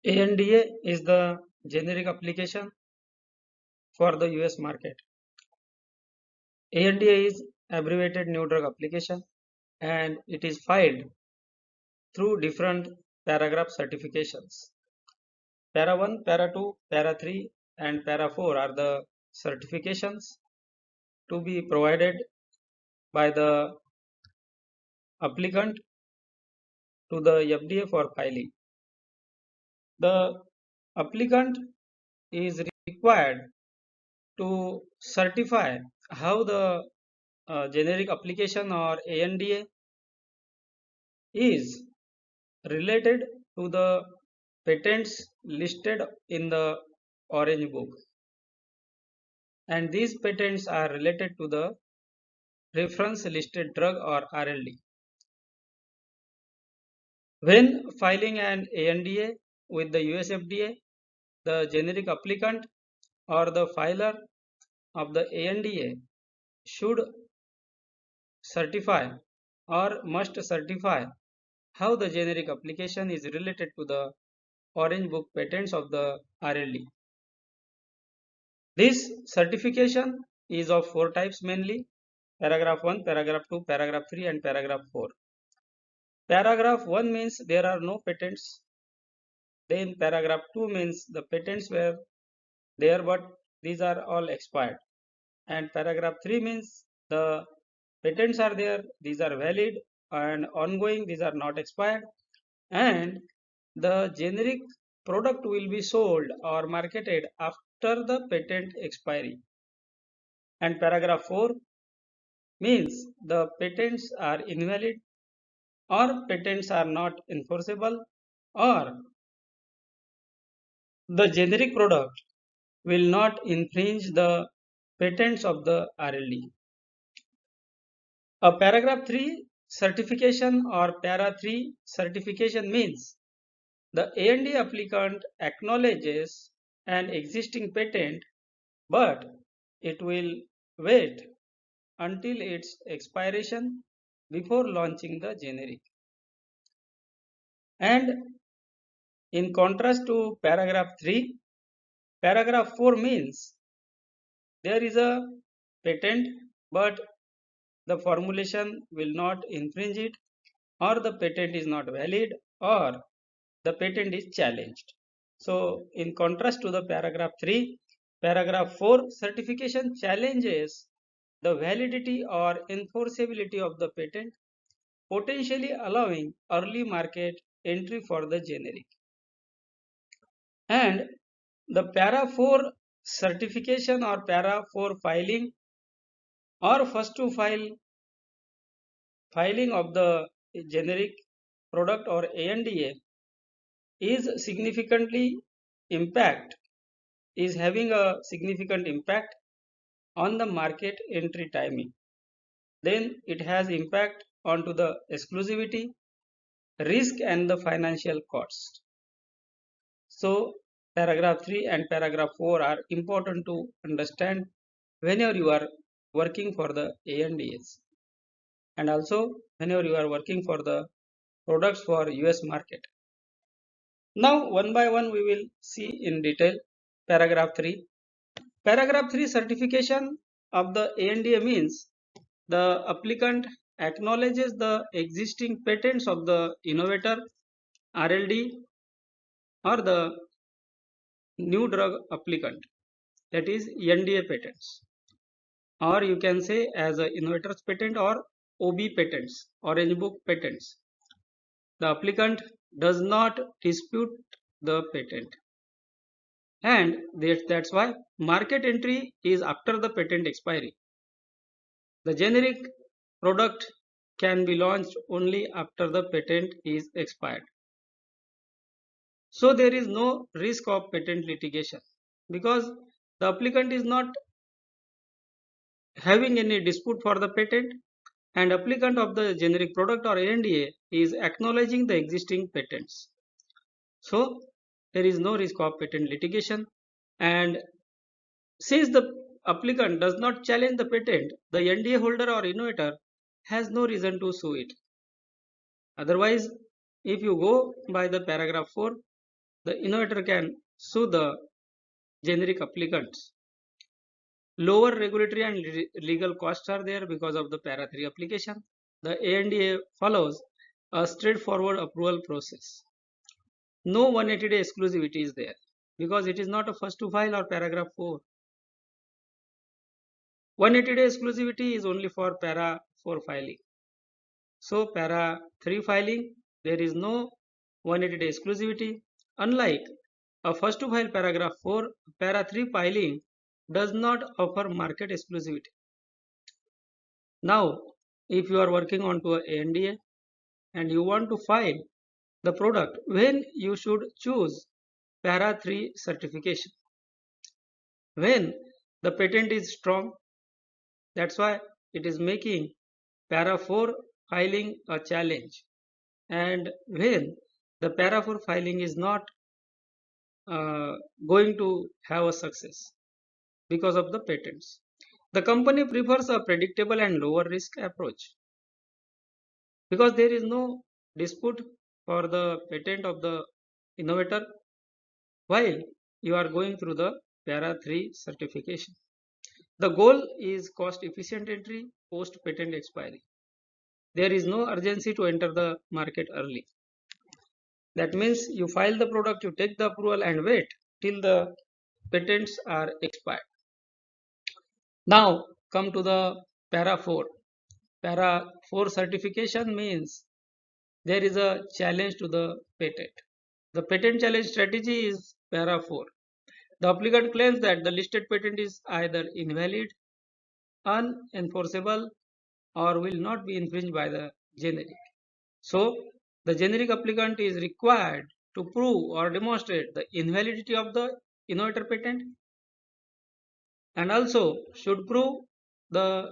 ANDA is the generic application for the US market. ANDA is abbreviated new drug application and it is filed through different paragraph certifications. Para 1, Para 2, Para 3 and Para 4 are the certifications to be provided by the applicant to the FDA for filing. The applicant is required to certify how the generic application or ANDA is related to the patents listed in the Orange Book, and these patents are related to the reference listed drug or RLD. When filing an ANDA with the US FDA, the generic applicant or the filer of the ANDA should certify or must certify how the generic application is related to the Orange Book patents of the RLD. This certification is of 4 types mainly: paragraph 1, paragraph 2, paragraph 3 and paragraph 4. Paragraph 1 means there are no patents. Then paragraph 2 means the patents were there but these are all expired. And paragraph 3 means the patents are there, these are valid and ongoing, these are not expired, and the generic product will be sold or marketed after the patent expiry. And paragraph 4 means the patents are invalid or patents are not enforceable or the generic product will not infringe the patents of the RLD. A paragraph 3 certification or para 3 certification means the ANDA applicant acknowledges an existing patent but it will wait until its expiration before launching the generic. And in contrast to paragraph 3, paragraph 4 means there is a patent but the formulation will not infringe it or the patent is not valid or the patent is challenged. So in contrast to the paragraph 3, paragraph 4 certification challenges the validity or enforceability of the patent, potentially allowing early market entry for the generic. And the para 4 certification or para 4 filing or first to file filing of the generic product or ANDA is having a significant impact on the market entry timing. Then it has impact onto the exclusivity, risk and the financial cost. So paragraph 3 and paragraph 4 are important to understand whenever you are working for the ANDAs and also whenever you are working for the products for US market. Now one by one we will see in detail paragraph 3. Paragraph 3 certification of the ANDA means the applicant acknowledges the existing patents of the innovator, RLD or the new drug applicant, that is NDA patents, or you can say as a innovator's patent or OB patents, Orange Book patents. The applicant does not dispute the patent, and that's why market entry is after the patent expiry. The generic product can be launched only after the patent is expired. So there is no risk of patent litigation because the applicant is not having any dispute for the patent and applicant of the generic product or ANDA is acknowledging the existing patents. So there is no risk of patent litigation, and since the applicant does not challenge the patent, the NDA holder or innovator has no reason to sue it. Otherwise, if you go by the paragraph 4, the innovator can sue the generic applicants. Lower regulatory and legal costs are there because of the para 3 application. The ANDA follows a straightforward approval process. No 180-day exclusivity is there because it is not a first to file or paragraph 4. 180-day exclusivity is only for para 4 filing. So para 3 filing, there is no 180-day exclusivity. Unlike a first to file paragraph 4, para 3 filing does not offer market exclusivity. Now, if you are working on to a ANDA and you want to file the product, when you should choose para 3 certification? When the patent is strong, that's why it is making para 4 filing a challenge. And when the para 4 filing is not going to have a success because of the patents. The company prefers a predictable and lower risk approach because there is no dispute for the patent of the innovator while you are going through the para 3 certification. The goal is cost efficient entry post patent expiry. There is no urgency to enter the market early. That means you file the product, you take the approval and wait till the patents are expired. Now come to the para 4. Para 4 certification means there is a challenge to the patent. The patent challenge strategy is para 4. The applicant claims that the listed patent is either invalid, unenforceable, or will not be infringed by the generic. So the generic applicant is required to prove or demonstrate the invalidity of the innovator patent and also should prove the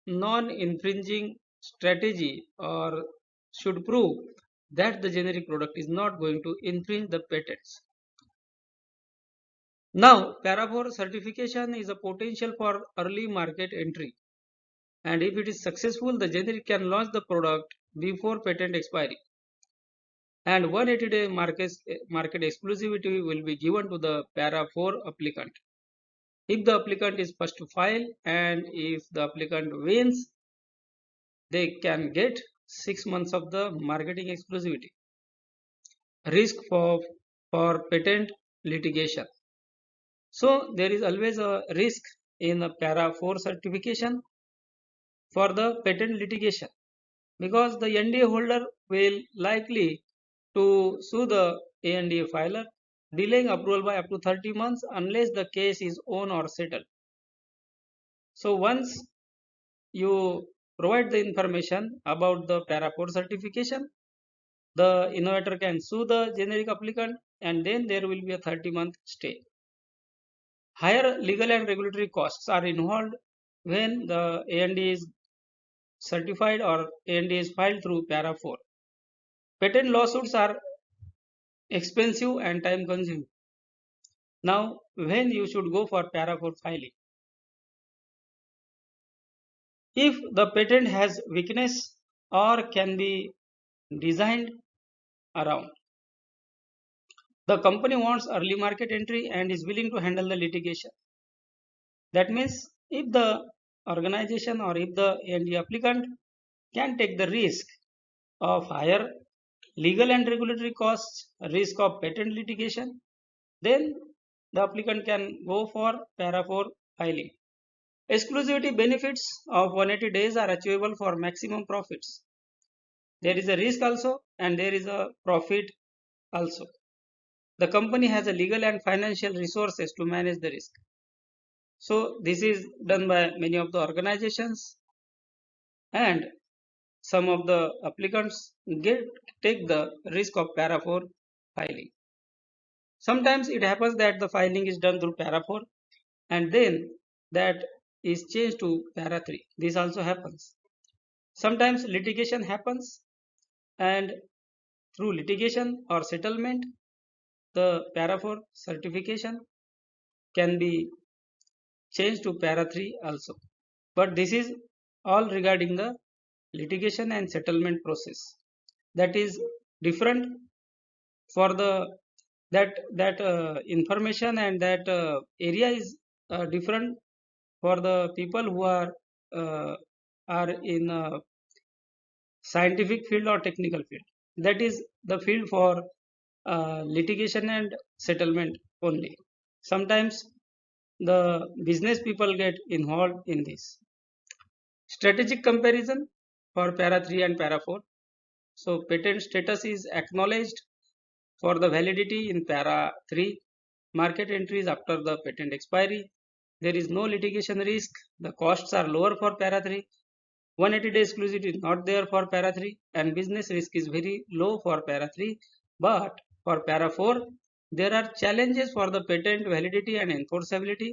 non-infringing strategy or should prove that the generic product is not going to infringe the patents. Now, para 4 certification is a potential for early market entry, and if it is successful, the generic can launch the product before patent expiry. And 180-day market exclusivity will be given to the para 4 applicant. If the applicant is first to file and if the applicant wins, they can get 6 months of the marketing exclusivity. Risk for patent litigation. So there is always a risk in a para 4 certification for the patent litigation because the NDA holder will likely to sue the ANDA filer, delaying approval by up to 30 months unless the case is won or settled. So once you provide the information about the para 4 certification, the innovator can sue the generic applicant and then there will be a 30-month stay. Higher legal and regulatory costs are involved when the ANDA is certified or ANDA is filed through para 4. Patent lawsuits are expensive and time consuming. Now, when you should go for para 4 filing? If the patent has weakness or can be designed around. The company wants early market entry and is willing to handle the litigation. That means if the organization or if the ANDA applicant can take the risk of higher legal and regulatory costs, risk of patent litigation, then the applicant can go for para 4 filing. Exclusivity benefits of 180 days are achievable for maximum profits. There is a risk also and there is a profit also. The company has a legal and financial resources to manage the risk. So this is done by many of the organizations and some of the applicants take the risk of para 4 filing. Sometimes it happens that the filing is done through para 4 and then that is changed to para 3. This also happens. Sometimes litigation happens and through litigation or settlement the para 4 certification can be changed to para 3 also. But this is all regarding the litigation and settlement process. That is different for the that information and that area is different for the people who uh, are in scientific field or technical field. That is the field for litigation and settlement only. Sometimes the business people get involved in this. Strategic comparison for para 3 and para 4. So patent status is acknowledged for the validity in para 3. Market entries after the patent expiry. There is no litigation risk. The costs are lower for para 3. 180-day exclusivity is not there for para 3 and business risk is very low for para 3. But for para 4, there are challenges for the patent validity and enforceability,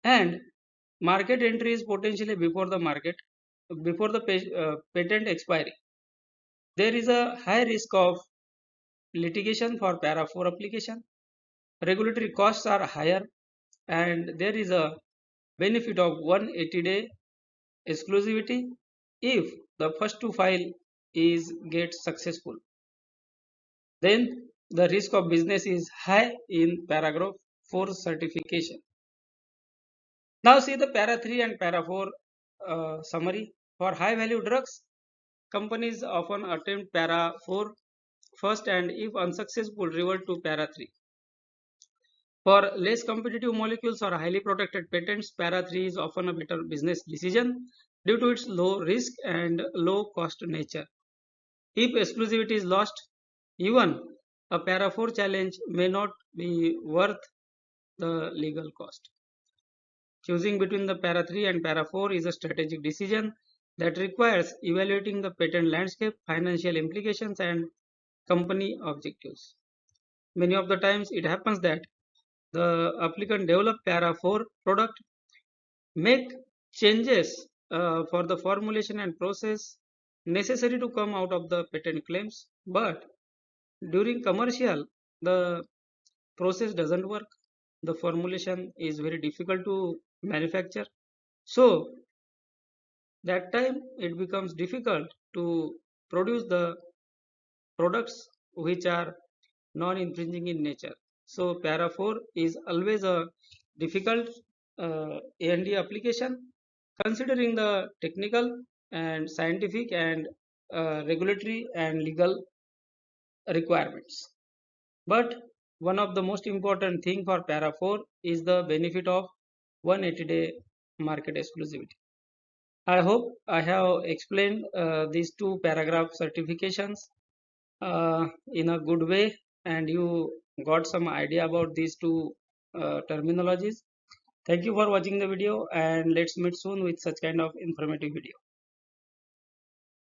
and market entry is potentially before the patent expiry. There is a high risk of litigation for para 4 application. Regulatory costs are higher, and there is a benefit of 180-day exclusivity if the first to file is get successful. Then the risk of business is high in paragraph 4 certification. Now see the para 3 and para 4 summary. For high value drugs, companies often attempt para 4 first and if unsuccessful revert to para 3. For less competitive molecules or highly protected patents, para 3 is often a better business decision due to its low risk and low cost nature. If exclusivity is lost, even a para 4 challenge may not be worth the legal cost. Choosing between the para 3 and para 4 is a strategic decision that requires evaluating the patent landscape, financial implications, and company objectives. Many of the times it happens that the applicant develop para 4 product, make changes for the formulation and process necessary to come out of the patent claims, but during commercial the process doesn't work. The formulation is very difficult to manufacture, so that time it becomes difficult to produce the products which are non-infringing in nature. So para 4 is always a difficult A&D application considering the technical and scientific and regulatory and legal requirements. But one of the most important thing for para 4 is the benefit of 180-day market exclusivity. I hope I have explained these two paragraph certifications in a good way and you got some idea about these two terminologies. Thank you for watching the video and let's meet soon with such kind of informative video.